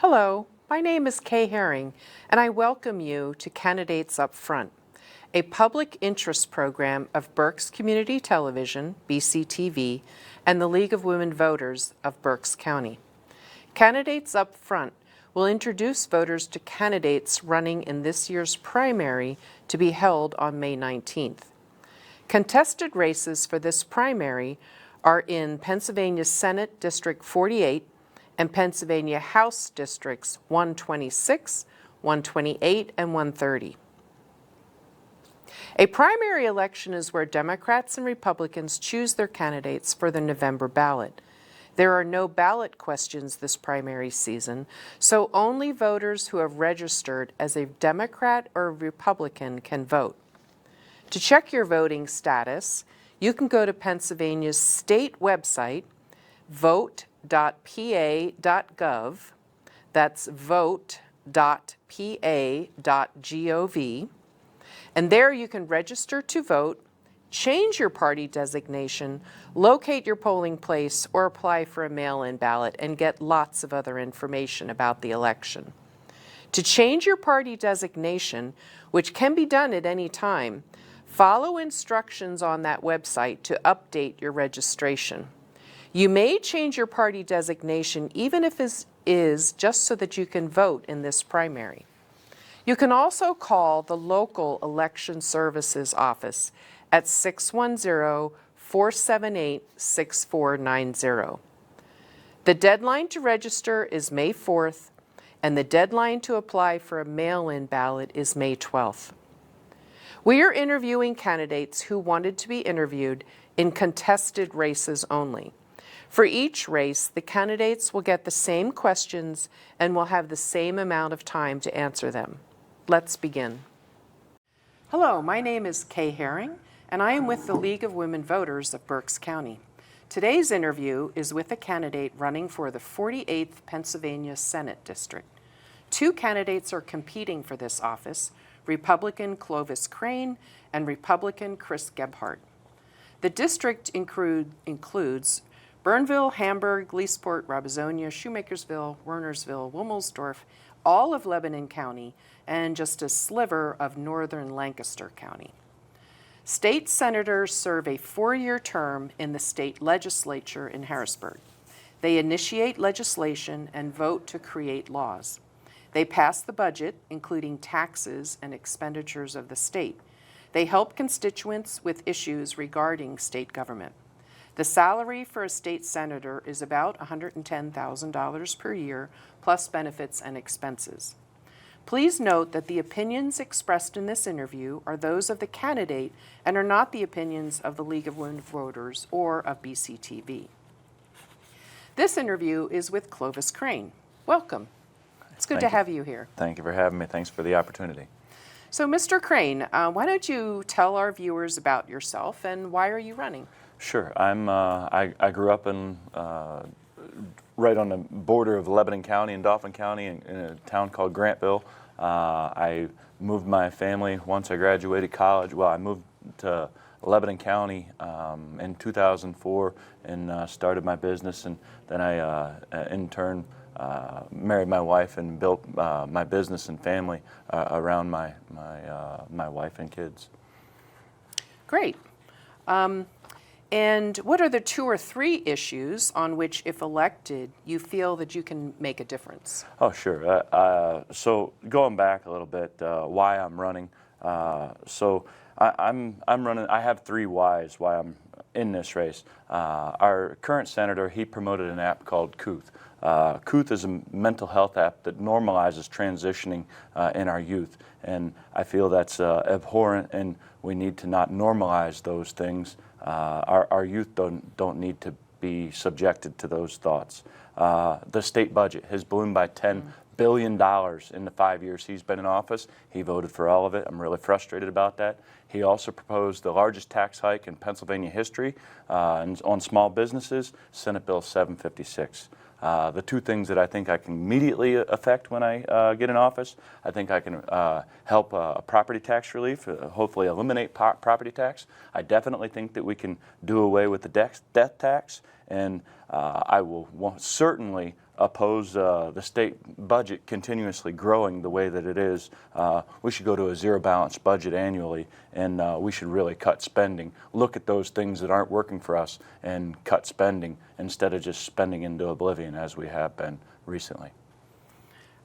Hello, my name is Kay Herring, and I welcome you to Candidates Up Front, a public interest program of Berks Community Television, BCTV, and the League of Women Voters of Berks County. Candidates Up Front will introduce voters to candidates running in this year's primary to be held on May 19th. Contested races for this primary are in Pennsylvania Senate District 48 and Pennsylvania House Districts 126, 128, and 130. A primary election is where Democrats and Republicans choose their candidates for the November ballot. There are no ballot questions this primary season, so only voters who have registered as a Democrat or Republican can vote. To check your voting status, you can go to Pennsylvania's state website, vote.pa.gov. That's vote.pa.gov. And there you can register to vote, change your party designation, locate your polling place, or apply for a mail-in ballot and get lots of other information about the election. To change your party designation, which can be done at any time, follow instructions on that website to update your registration. You may change your party designation even if it is just so that you can vote in this primary. You can also call the local Election Services office at 610-478-6490. The deadline to register is May 4th, and the deadline to apply for a mail-in ballot is May 12th. We are interviewing candidates who wanted to be interviewed in contested races only. For each race, the candidates will get the same questions and will have the same amount of time to answer them. Let's begin. Hello, my name is Kay Herring, and I am with the League of Women Voters of Berks County. Today's interview is with a candidate running for the 48th Pennsylvania Senate District. Two candidates are competing for this office, Republican Clovis Crane and Republican Chris Gebhardt. The district includes Burnville, Hamburg, Leesport, Robesonia, Shoemakersville, Wernersville, Wilmelsdorf, all of Lebanon County, and just a sliver of northern Lancaster County. State senators serve a 4-year term in the state legislature in Harrisburg. They initiate legislation and vote to create laws. They pass the budget, including taxes and expenditures of the state. They help constituents with issues regarding state government. The salary for a state senator is about $110,000 per year, plus benefits and expenses. Please note that the opinions expressed in this interview are those of the candidate and are not the opinions of the League of Women Voters or of BCTV. This interview is with Clovis Crane. Welcome. It's good to have you here. Thank you for having me. Thanks for the opportunity. So, Mr. Crane, why don't you tell our viewers about yourself and why are you running? Sure. I grew up in right on the border of Lebanon County and Dauphin County in a town called Grantville. I moved my family once I graduated college. Well, I moved to Lebanon County in 2004 and started my business, and then I in turn married my wife and built my business and family around my wife and kids. Great. And what are the 2 or 3 issues on which, if elected, you feel that you can make a difference? Oh, sure. So going back a little bit, why I'm running. I'm running. I have 3 whys why I'm in this race. Our current senator, he promoted an app called Couth. Couth is a mental health app that normalizes transitioning in our youth, and I feel that's abhorrent, and we need to not normalize those things. Our youth don't need to be subjected to those thoughts. The state budget has ballooned by $10 billion in the 5 years he's been in office. He voted for all of it. I'm really frustrated about that. He also proposed the largest tax hike in Pennsylvania history on small businesses, Senate Bill 756. The 2 things that I think I can immediately affect when I get in office, I think I can help property tax relief, hopefully eliminate property tax. I definitely think that we can do away with the death tax, and I will certainly oppose the state budget continuously growing the way that it is. We should go to a zero-balance budget annually, and we should really cut spending. Look at those things that aren't working for us and cut spending instead of just spending into oblivion as we have been recently.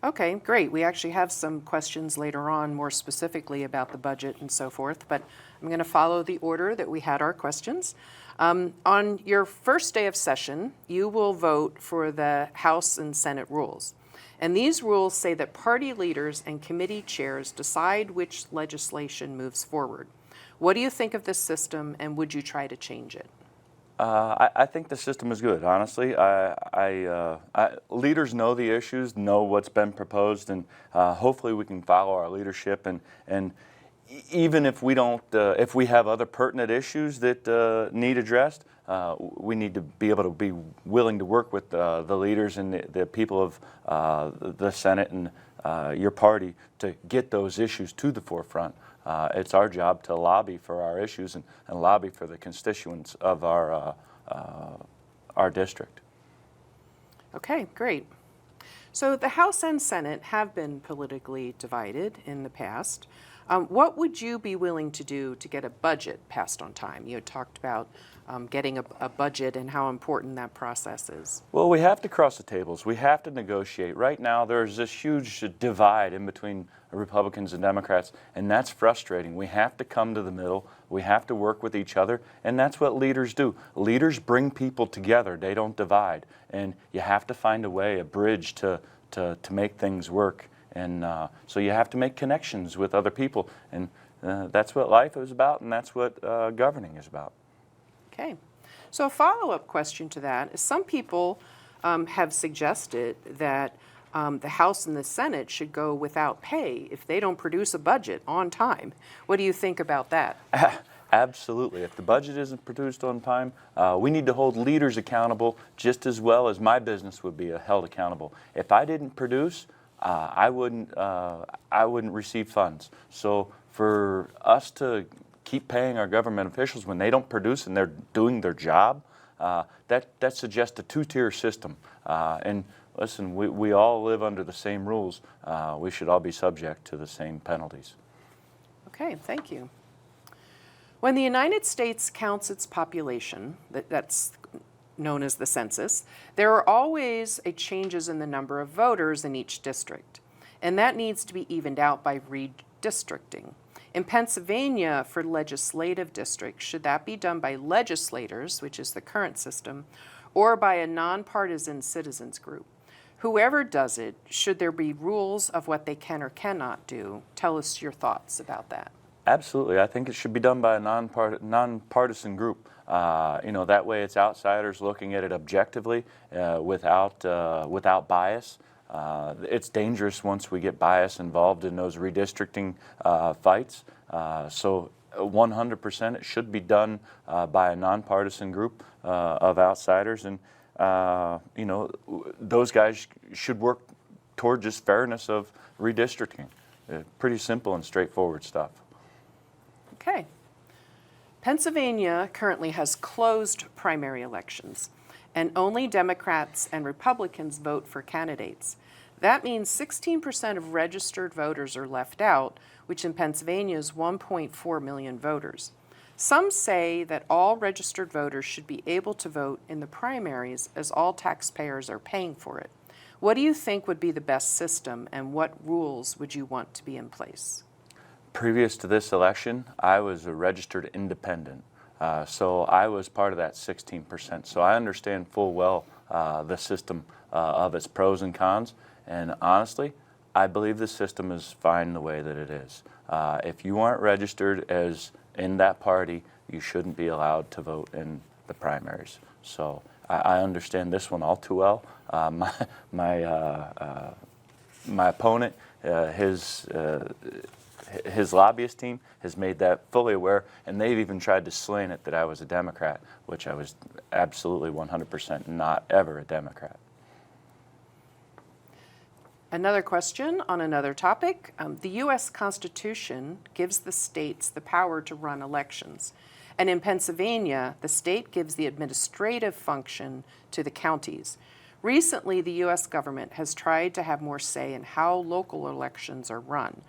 Okay, great. We actually have some questions later on more specifically about the budget and so forth, but I'm going to follow the order that we had our questions. On your first day of session, you will vote for the House and Senate rules. And these rules say that party leaders and committee chairs decide which legislation moves forward. What do you think of this system, and would you try to change it? I think the system is good, honestly. Leaders know the issues, know what's been proposed, and hopefully we can follow our leadership. And even if we don't, if we have other pertinent issues that need addressed, we need to be able to be willing to work with the leaders and the people of the Senate and your party to get those issues to the forefront. It's our job to lobby for our issues and lobby for the constituents of our district. Okay, great. So the House and Senate have been politically divided in the past. What would you be willing to do to get a budget passed on time? You had talked about getting a budget and how important that process is. Well, we have to cross the tables. We have to negotiate. Right now, there's this huge divide in between Republicans and Democrats, and that's frustrating. We have to come to the middle. We have to work with each other, and that's what leaders do. Leaders bring people together. They don't divide, and you have to find a way, a bridge to make things work. And so you have to make connections with other people, and that's what life is about, and that's what governing is about. Okay. So a follow-up question to that is some people have suggested that the House and the Senate should go without pay if they don't produce a budget on time. What do you think about that? Absolutely. If the budget isn't produced on time, we need to hold leaders accountable just as well as my business would be held accountable. If I didn't produce, I wouldn't receive funds. So for us to keep paying our government officials when they don't produce and they're doing their job, that suggests a two-tier system. And listen, we all live under the same rules. We should all be subject to the same penalties. Okay, thank you. When the United States counts its population, that's known as the census, there are always changes in the number of voters in each district, and that needs to be evened out by redistricting. In Pennsylvania, for legislative districts, should that be done by legislators, which is the current system, or by a nonpartisan citizens group? Whoever does it, should there be rules of what they can or cannot do? Tell us your thoughts about that. Absolutely. I think it should be done by a nonpartisan group. That way it's outsiders looking at it objectively without bias. It's dangerous once we get bias involved in those redistricting fights. So 100% it should be done by a nonpartisan group of outsiders. And, those guys should work toward just fairness of redistricting. Pretty simple and straightforward stuff. Okay. Pennsylvania currently has closed primary elections, and only Democrats and Republicans vote for candidates. That means 16% of registered voters are left out, which in Pennsylvania is 1.4 million voters. Some say that all registered voters should be able to vote in the primaries as all taxpayers are paying for it. What do you think would be the best system, and what rules would you want to be in place? Previous to this election, I was a registered independent, so I was part of that 16%. So I understand full well the system of its pros and cons, and honestly, I believe the system is fine the way that it is. If you aren't registered as in that party, you shouldn't be allowed to vote in the primaries. So I understand this one all too well. My opponent, his lobbyist team has made that fully aware, and they've even tried to slant it that I was a Democrat, which I was absolutely 100% not ever a Democrat. Another question on another topic. The U.S. Constitution gives the states the power to run elections. And in Pennsylvania, the state gives the administrative function to the counties. Recently, the U.S. government has tried to have more say in how local elections are run.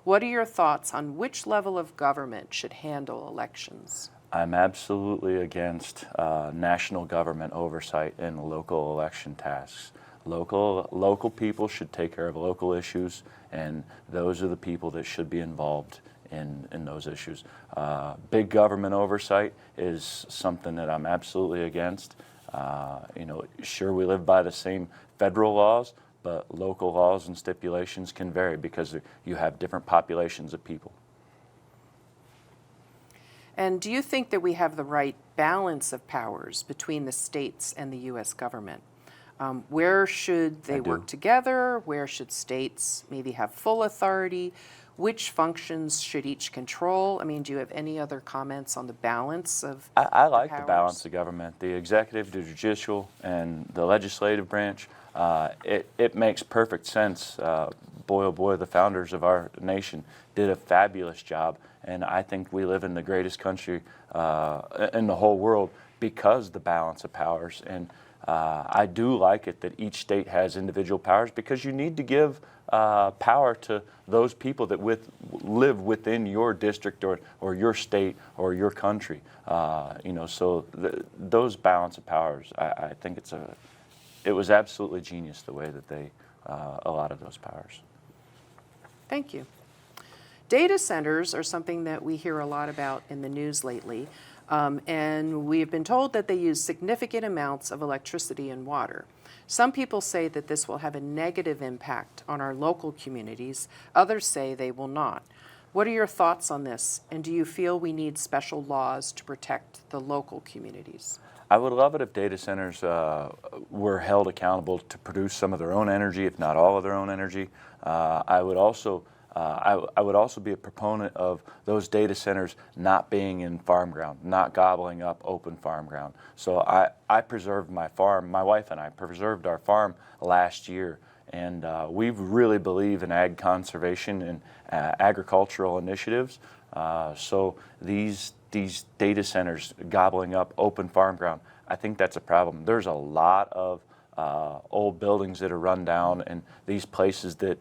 What are your thoughts on which level of government should handle elections? I'm absolutely against national government oversight in local election tasks. Local people should take care of local issues, and those are the people that should be involved in those issues. Big government oversight is something that I'm absolutely against. Sure, we live by the same federal laws, but local laws and stipulations can vary because you have different populations of people. And do you think that we have the right balance of powers between the states and the U.S. government? Where should they work together? Where should states maybe have full authority? Which functions should each control? I mean, do you have any other comments on the balance of I like the powers? balance of government, the executive, the judicial, and the legislative branch. It makes perfect sense. Boy, oh boy, the founders of our nation did a fabulous job, and I think we live in the greatest country in the whole world because the balance of powers. And I do like it that each state has individual powers because you need to give power to those people that live within your district or your state or your country. So those balance of powers, I think it was absolutely genius the way that they allotted those powers. Thank you. Data centers are something that we hear a lot about in the news lately, and we have been told that they use significant amounts of electricity and water. Some people say that this will have a negative impact on our local communities. Others say they will not. What are your thoughts on this, and do you feel we need special laws to protect the local communities? I would love it if data centers were held accountable to produce some of their own energy, if not all of their own energy. I would also be a proponent of those data centers not being in farm ground, not gobbling up open farm ground. So I preserved my farm. My wife and I preserved our farm last year, and we really believe in ag conservation and agricultural initiatives. So these data centers gobbling up open farm ground, I think that's a problem. There's a lot of old buildings that are run down and these places that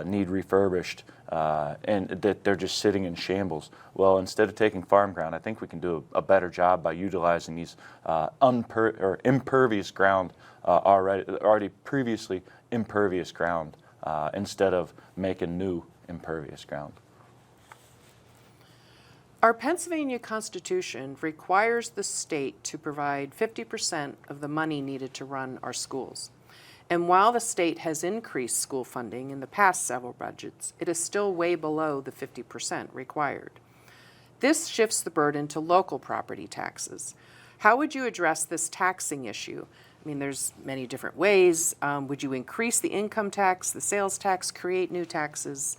need refurbished and that they're just sitting in shambles. Well, instead of taking farm ground, I think we can do a better job by utilizing these impervious ground, already previously impervious ground, instead of making new impervious ground. Our Pennsylvania Constitution requires the state to provide 50% of the money needed to run our schools. And while the state has increased school funding in the past several budgets, it is still way below the 50% required. This shifts the burden to local property taxes. How would you address this taxing issue? I mean, there's many different ways. Would you increase the income tax, the sales tax, create new taxes?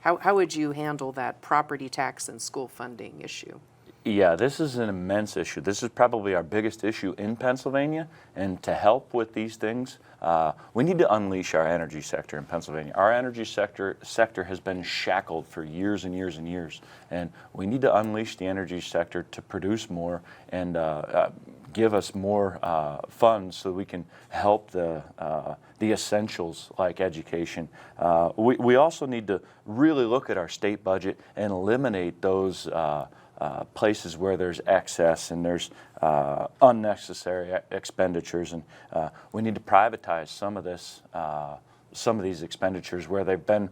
How would you handle that property tax and school funding issue? Yeah, this is an immense issue. This is probably our biggest issue in Pennsylvania, and to help with these things, we need to unleash our energy sector in Pennsylvania. Our energy sector has been shackled for years and years and years, and we need to unleash the energy sector to produce more and give us more funds so we can help the essentials like education. We also need to really look at our state budget and eliminate those places where there's excess and there's unnecessary expenditures, and we need to privatize some of these expenditures where they've been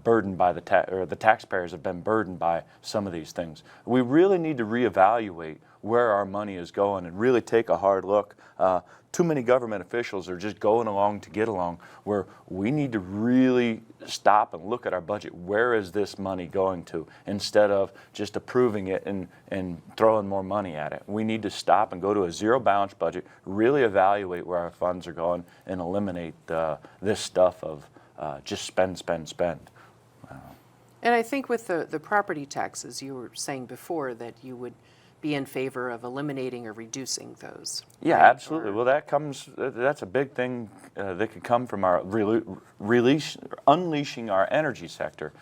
burdened by the taxpayers have been burdened by some of these things. We really need to reevaluate where our money is going and really take a hard look. Too many government officials are just going along to get along, where we need to really stop and look at our budget. Where is this money going to? Instead of just approving it and throwing more money at it. We need to stop and go to a zero balance budget, really evaluate where our funds are going, and eliminate this stuff of just spend, spend, spend. And I think with the property taxes, you were saying before that you would be in favor of eliminating or reducing those. Yeah, right? absolutely. Well, that's a big thing that could come from our unleashing our energy sector,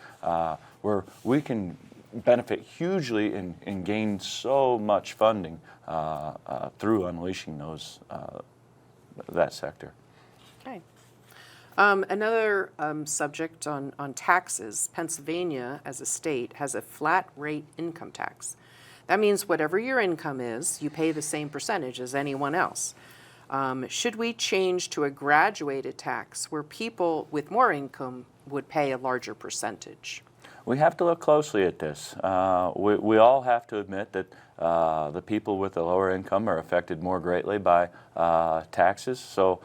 where we can benefit hugely and gain so much funding through unleashing that sector. Okay. Another subject on taxes. Pennsylvania, as a state, has a flat rate income tax. That means whatever your income is, you pay the same percentage as anyone else. Should we change to a graduated tax where people with more income would pay a larger percentage? We have to look closely at this. We all have to admit that the people with the lower income are affected more greatly by taxes. So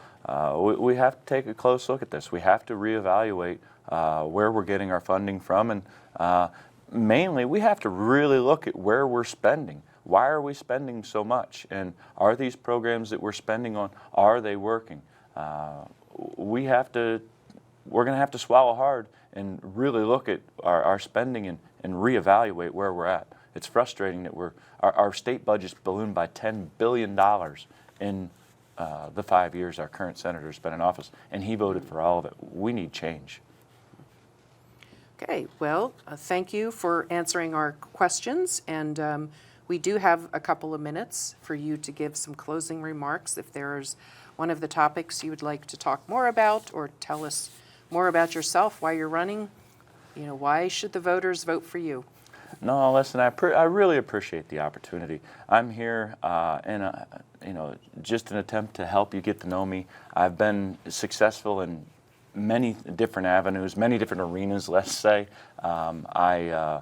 we have to take a close look at this. We have to reevaluate where we're getting our funding from, and mainly we have to really look at where we're spending. Why are we spending so much? And are these programs that we're spending on, are they working? We're going to have to swallow hard and really look at our spending and reevaluate where we're at. It's frustrating that our state budget's ballooned by $10 billion in the 5 years our current senator's been in office, and he voted for all of it. We need change. Okay, well, thank you for answering our questions, and we do have a couple of minutes for you to give some closing remarks. If there's one of the topics you would like to talk more about, or tell us more about yourself, why you're running, why should the voters vote for you? No, listen, I really appreciate the opportunity. I'm here just an attempt to help you get to know me. I've been successful in many different avenues, many different arenas, let's say. I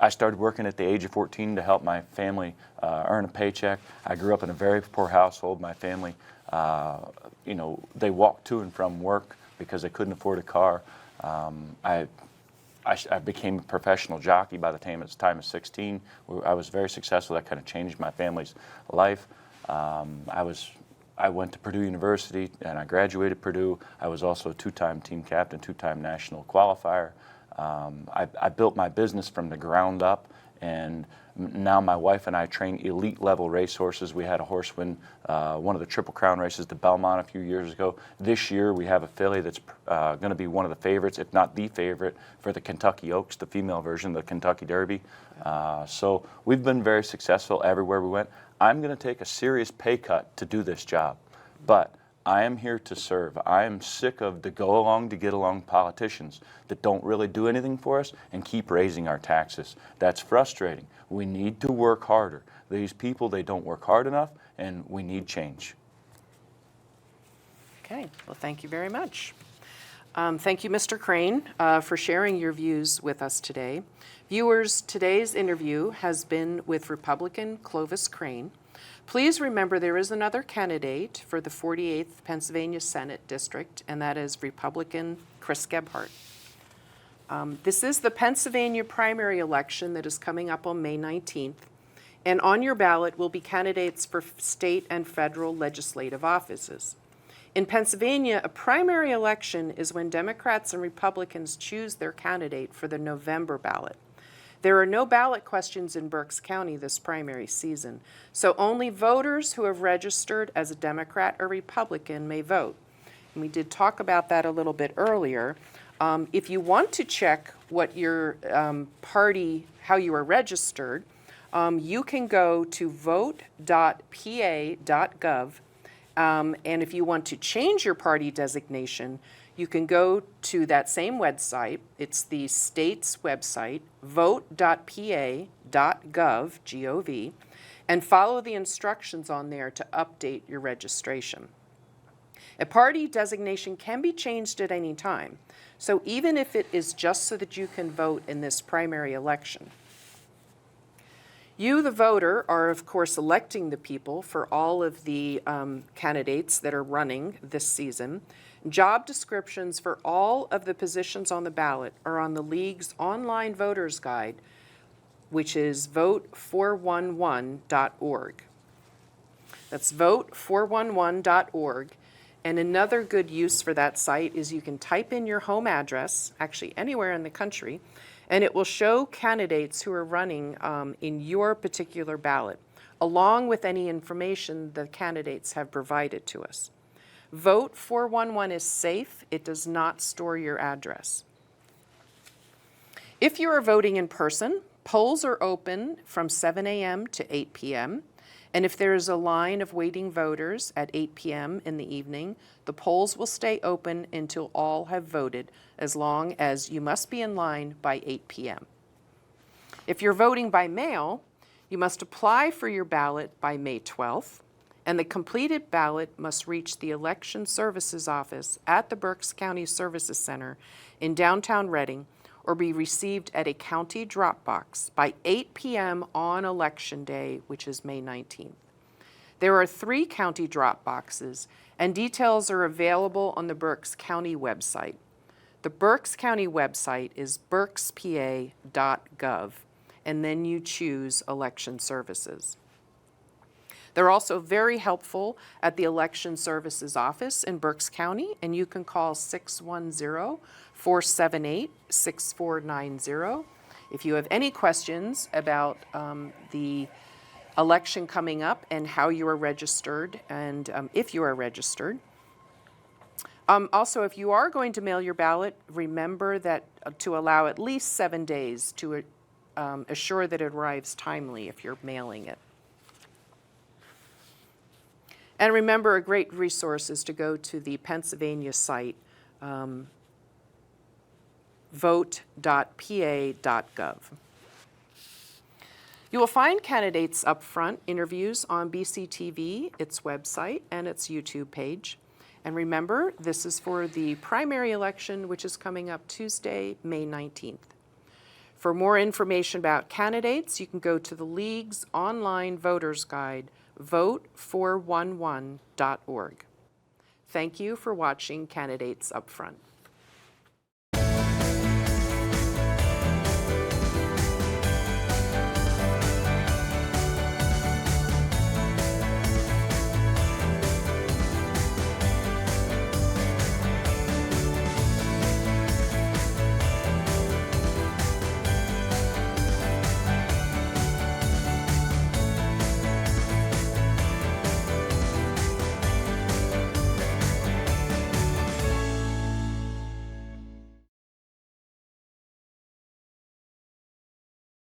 started working at the age of 14 to help my family earn a paycheck. I grew up in a very poor household. My family, they walked to and from work because they couldn't afford a car. I became a professional jockey by the time of 16. I was very successful. That kind of changed my family's life. I went to Purdue University and I graduated Purdue. I was also a two-time team captain, two-time national qualifier. I built my business from the ground up, and now my wife and I train elite level racehorses. We had a horse win one of the Triple Crown races to Belmont a few years ago. This year we have a filly that's going to be one of the favorites, if not the favorite, for the Kentucky Oaks, the female version of the Kentucky Derby. So we've been very successful everywhere we went. I'm going to take a serious pay cut to do this job, but I am here to serve. I am sick of the go along to get along politicians that don't really do anything for us and keep raising our taxes. That's frustrating. We need to work harder. These people, they don't work hard enough, and we need change. Okay, well, thank you very much. Thank you, Mr. Crane, for sharing your views with us today. Viewers, today's interview has been with Republican Clovis Crane. Please remember there is another candidate for the 48th Pennsylvania Senate District, and that is Republican Chris Gebhardt. This is the Pennsylvania primary election that is coming up on May 19th, and on your ballot will be candidates for state and federal legislative offices. In Pennsylvania, a primary election is when Democrats and Republicans choose their candidate for the November ballot. There are no ballot questions in Berks County this primary season, so only voters who have registered as a Democrat or Republican may vote. And we did talk about that a little bit earlier. If you want to check what your party, how you are registered, you can go to vote.pa.gov, and if you want to change your party designation, you can go to that same website. It's the state's website, vote.pa.gov, G-O-V, and follow the instructions on there to update your registration. A party designation can be changed at any time, so even if it is just so that you can vote in this primary election. You, the voter, are of course electing the people for all of the candidates that are running this season. Job descriptions for all of the positions on the ballot are on the League's online voters guide, which is vote411.org. That's vote411.org. And another good use for that site is you can type in your home address, actually anywhere in the country, and it will show candidates who are running in your particular ballot, along with any information the candidates have provided to us. Vote 411 is safe. It does not store your address. If you are voting in person, polls are open from 7 a.m. to 8 p.m., And if there is a line of waiting voters at 8 p.m. in the evening, the polls will stay open until all have voted, as long as you must be in line by 8 p.m. If you're voting by mail, you must apply for your ballot by May 12th, and the completed ballot must reach the Election Services Office at the Berks County Services Center in downtown Reading or be received at a county drop box by 8 p.m. on Election Day, which is May 19th. There are 3 county drop boxes, and details are available on the Berks County website. The Berks County website is berkspa.gov, and then you choose Election Services. They're also very helpful at the Election Services Office in Berks County, and you can call 610-478-6490 if you have any questions about the election coming up and how you are registered and if you are registered. Also, if you are going to mail your ballot, remember that to allow at least 7 days to assure that it arrives timely if you're mailing it. And remember, a great resource is to go to the Pennsylvania site, vote.pa.gov. You will find candidates up front interviews on BCTV, its website, and its YouTube page. And remember, this is for the primary election, which is coming up Tuesday, May 19th. For more information about candidates, you can go to the League's online voters guide, vote411.org. Thank you for watching Candidates Upfront.